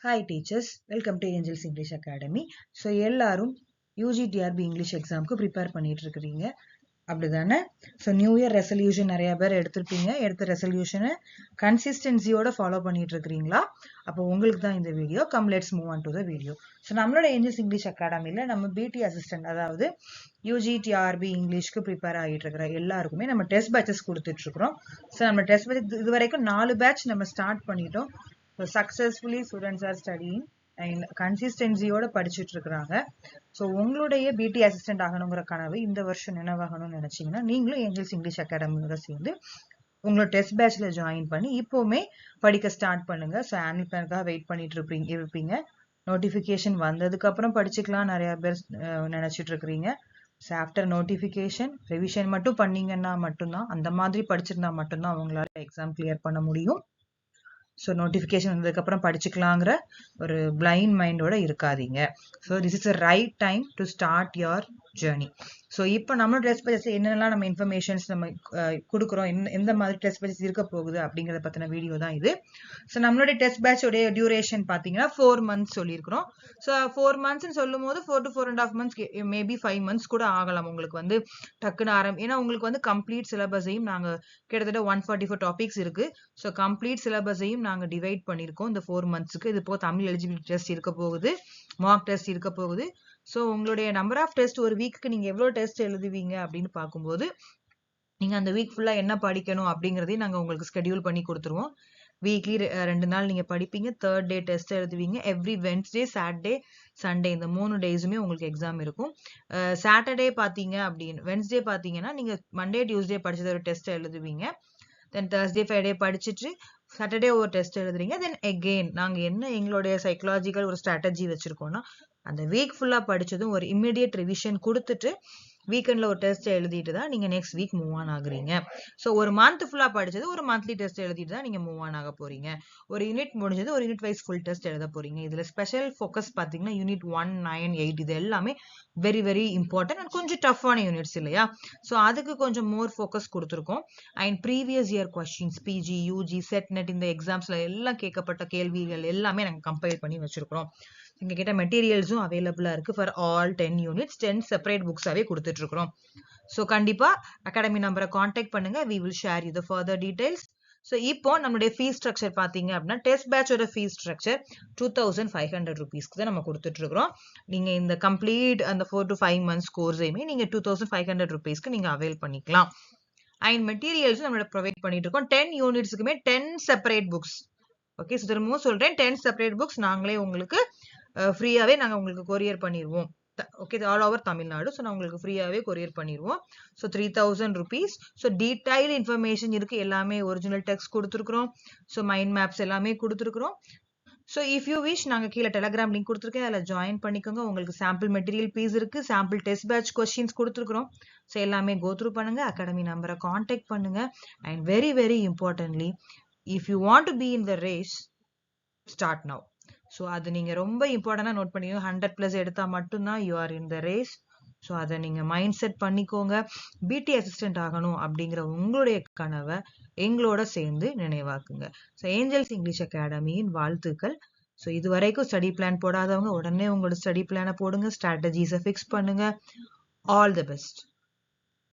Hi teachers, welcome to Angels English Academy. So எல்லாரும் UGTRB English examக்கு prepare பண்ணிட்டு இருக்கீங்க அப்படிதானே? So நியூ இயர் ரெசல்யூஷன் நிறைய பேர் எடுத்திருப்பீங்க. எடுத்த ரெசல்யூஷனை கன்சிஸ்டன்சியோட ஃபாலோ பண்ணிட்டு இருக்கீங்களா? அப்போ உங்களுக்கு தான் இந்த video. Come let's move on to the video. So நம்மளோட ஏஞ்சல்ஸ் இங்கிலீஷ் அகாடமியில் நம்ம பிடி அசிஸ்டன்ட் அதாவது யூஜிடிஆர்பி இங்கிலீஷ்க்கு ப்ரிப்பேர் ஆகிட்டு இருக்கிற எல்லாருக்குமே நம்ம டெஸ்ட் பேட்சஸ் கொடுத்துட்டு இருக்கிறோம். ஸோ நம்ம டெஸ்ட் பேட்ச் இது வரைக்கும் 4 பேட்ச் நம்ம ஸ்டார்ட் பண்ணிட்டோம். So successfully students are studying and கன்சிஸ்டன்சியோட படிச்சுட்டு இருக்கிறாங்க. ஸோ உங்களுடைய பிடி அசிஸ்டன்ட் ஆகணுங்கிற கனவு இந்த வருஷம் நினைவாகணும்னு நினைச்சீங்கன்னா நீங்களும் ஏஞ்சல்ஸ் இங்கிலீஷ் அகாடமியோட சேர்ந்து உங்களோட டெஸ்ட் பேட்ச்ல ஜாயின் பண்ணி இப்போவுமே படிக்க ஸ்டார்ட் பண்ணுங்க. ஸோ ஆனுவல் பிளானுக்காக வெயிட் பண்ணிட்டு இருப்பீங்க. நோட்டிஃபிகேஷன் வந்ததுக்கு அப்புறம் படிச்சுக்கலாம் நிறைய பேர் நினைச்சிட்டு இருக்கிறீங்க. ஸோ ஆஃப்டர் நோட்டிஃபிகேஷன் ரிவிஷன் மட்டும் பண்ணீங்கன்னா மட்டும்தான், அந்த மாதிரி படிச்சிருந்தா மட்டும்தான் உங்களால எக்ஸாம் கிளியர் பண்ண முடியும். ஸோ நோட்டிஃபிகேஷன் வந்ததுக்கப்புறம் படிச்சுக்கலாங்கிற ஒரு பிளைண்ட் மைண்டோட இருக்காதீங்க. So this is a right time to start your journey. So இப்போ நம்மளோட டெஸ்ட் பேஜஸ் என்னென்னலாம் நம்ம இன்ஃபர்மேஷன்ஸ் நம்ம கொடுக்குறோம், எந்த மாதிரி டெஸ்ட் பேஜஸ் இருக்க போகுது அப்படிங்கிறத பற்றின வீடியோ தான் இது. ஸோ நம்மளுடைய டெஸ்ட் பேட்சோடைய டியூரேஷன் பார்த்தீங்கன்னா 4 months சொல்லியிருக்கிறோம். ஸோ 4 monthsன்னு சொல்லும் போது 4 to 4.5 months மேபி 5 months கூட ஆகலாம் உங்களுக்கு வந்து டக்குன்னு ஏன்னா உங்களுக்கு வந்து கம்ப்ளீட் சிலபஸையும் நாங்கள் கிட்டத்தட்ட 144 டாபிக்ஸ் இருக்கு. ஸோ கம்ப்ளீட் சிலபஸையும் நாங்கள் டிவைட் பண்ணியிருக்கோம் இந்த 4 monthsக்கு. இது போக தமிழ் எலிஜிபிலிட்டி டெஸ்ட் இருக்க போகுது, மார்க் டெஸ்ட் இருக்க போகுது. ஸோ உங்களுடைய நம்பர் ஆஃப் டெஸ்ட் ஒரு வீக்குக்கு நீங்கள் எவ்வளோ டெஸ்ட் எழுதுவீங்க அப்படின்னு பார்க்கும்போது நீங்கள் அந்த வீக் ஃபுல்லாக என்ன படிக்கணும் அப்படிங்கிறதையும் நாங்கள் உங்களுக்கு ஸ்கெடியூல் பண்ணி கொடுத்துருவோம். வீக்லி 2 நாள் நீங்கள் படிப்பீங்க, 3rd day டெஸ்ட் எழுதுவீங்க. எவ்ரி வென்ஸ்டே, சாட்டர்டே, சண்டே இந்த 3 டேஸுமே உங்களுக்கு எக்ஸாம் இருக்கும். சாட்டர்டே பார்த்தீங்க அப்படின்னு வென்ஸ்டே பார்த்தீங்கன்னா நீங்கள் மண்டே டியூஸ்டே படிச்சது ஒரு டெஸ்ட் எழுதுவீங்க. தென் தேர்ஸ்டே ஃப்ரைடே படிச்சுட்டு சாட்டர்டே ஒரு டெஸ்ட் எழுதுறீங்க. தென் எகெயின் நாங்கள் என்ன எங்களுடைய சைக்கலாஜிக்கல் ஒரு ஸ்ட்ராட்டஜி வச்சுருக்கோம்னா அந்த வீக் ஃபுல்லாக படித்ததும் ஒரு இம்மிடியட் ரிவிஷன் கொடுத்துட்டு வீக்கெண்டில் ஒரு டெஸ்ட் எழுதிட்டு தான் நீங்கள் நெக்ஸ்ட் வீக் மூவ் ஆன் ஆகுறீங்க. ஸோ ஒரு மந்த் ஃபுல்லாக படித்தது ஒரு மந்த்லி டெஸ்ட் எழுதிட்டு தான் நீங்கள் மூவ் ஆன் ஆக போகிறீங்க. ஒரு யூனிட் முடிஞ்சது ஒரு யூனிட் வைஸ் ஃபுல் டெஸ்ட் எழுத போகிறீங்க. இதில் ஸ்பெஷல் ஃபோக்கஸ் பார்த்தீங்கன்னா யூனிட் 1, 9, 8 இது எல்லாமே வெரி வெரி இம்பார்ட்டன்ட் அண்ட் கொஞ்சம் டஃப்பான யூனிட்ஸ் இல்லையா? ஸோ அதுக்கு கொஞ்சம் மோர் ஃபோக்கஸ் கொடுத்துருக்கோம். And previous year questions PG, UG, SET, NET இந்த எக்ஸாம்ஸில் எல்லாம் கேட்கப்பட்ட கேள்விகள் எல்லாமே நாங்கள் கம்பைல் பண்ணி வச்சுருக்கிறோம். எங்ககிட்ட மெட்டீரியல்ஸும் அவைலபிளாக இருக்குது ஃபார் ஆல் 10 யூனிட்ஸ். 10 செப்பரேட் புக்ஸாகவே கொடுத்துட்ருக்குறோம். ஸோ கண்டிப்பாக அகாடமி நம்பரை காண்டாக்ட் பண்ணுங்கள். We will share you the further details. So இப்போ நம்மளுடைய ஃபீஸ் ஸ்ட்ரக்சர் பார்த்தீங்க அப்படின்னா டெஸ்ட் பேட்சோட ஃபீஸ் ஸ்ட்ரக்சர் 2500 rupeesக்கு தான் நம்ம கொடுத்துட்ருக்குறோம். நீங்கள் இந்த கம்ப்ளீட் அந்த 4 to 5 months கோர்ஸையுமே நீங்கள் 2500 rupeesக்கு நீங்கள் அவைல் பண்ணிக்கலாம். அண்ட் மெட்டீரியல்ஸும் நம்மளோட ப்ரொவைட் பண்ணிட்டு இருக்கோம். 10 யூனிட்ஸுக்குமே 10 செப்பரேட் புக்ஸ். ஓகே, ஸோ திரும்பவும் சொல்கிறேன், 10 செப்பரேட் புக்ஸ் நாங்களே உங்களுக்கு ஃப்ரீயாகவே நாங்கள் உங்களுக்கு கொரியர் பண்ணிடுவோம். Okay, all over Tamil Nadu. So நான் உங்களுக்கு ஃப்ரீயாகவே கொரியர் பண்ணிடுவோம். So 3000 rupees. So detail information இருக்குது, எல்லாமே ஒரிஜினல் டெக்ஸ்ட் கொடுத்துருக்குறோம். ஸோ மைண்ட் மேப்ஸ் எல்லாமே கொடுத்துருக்குறோம். ஸோ இஃப் யூ விஷ் நாங்கள் கீழே டெலகிராம் லிங்க் கொடுத்துருக்கேன், அதில் ஜாயின் பண்ணிக்கோங்க. உங்களுக்கு சாம்பிள் மெட்டீரியல் பீஸ் இருக்குது, சாம்பிள் டெஸ்ட் பேட்ச் கொஸ்டின்ஸ் கொடுத்துருக்குறோம். ஸோ எல்லாமே கோத்ரூ பண்ணுங்கள், அகாடமி நம்பரை காண்டாக்ட் பண்ணுங்கள். And very very importantly, if you want to be in the race, start now. So அது நீங்கள் ரொம்ப இம்பார்ட்டண்டாக நோட் பண்ணிக்கோங்க. 100+ எடுத்தால் மட்டும்தான் you are in the race. So அதை நீங்கள் மைண்ட் செட் பண்ணிக்கோங்க. பிடி அசிஸ்டன்ட் ஆகணும் அப்படிங்கிற உங்களுடைய கனவை எங்களோட சேர்ந்து நினைவாக்குங்க. ஸோ ஏஞ்சல்ஸ் இங்கிலீஷ் அகாடமியின் வாழ்த்துக்கள். ஸோ இது வரைக்கும் ஸ்டடி பிளான் போடாதவங்க உடனே உங்களோட ஸ்டடி பிளானை போடுங்க, ஸ்ட்ராட்டஜிஸை ஃபிக்ஸ் பண்ணுங்க. All the best.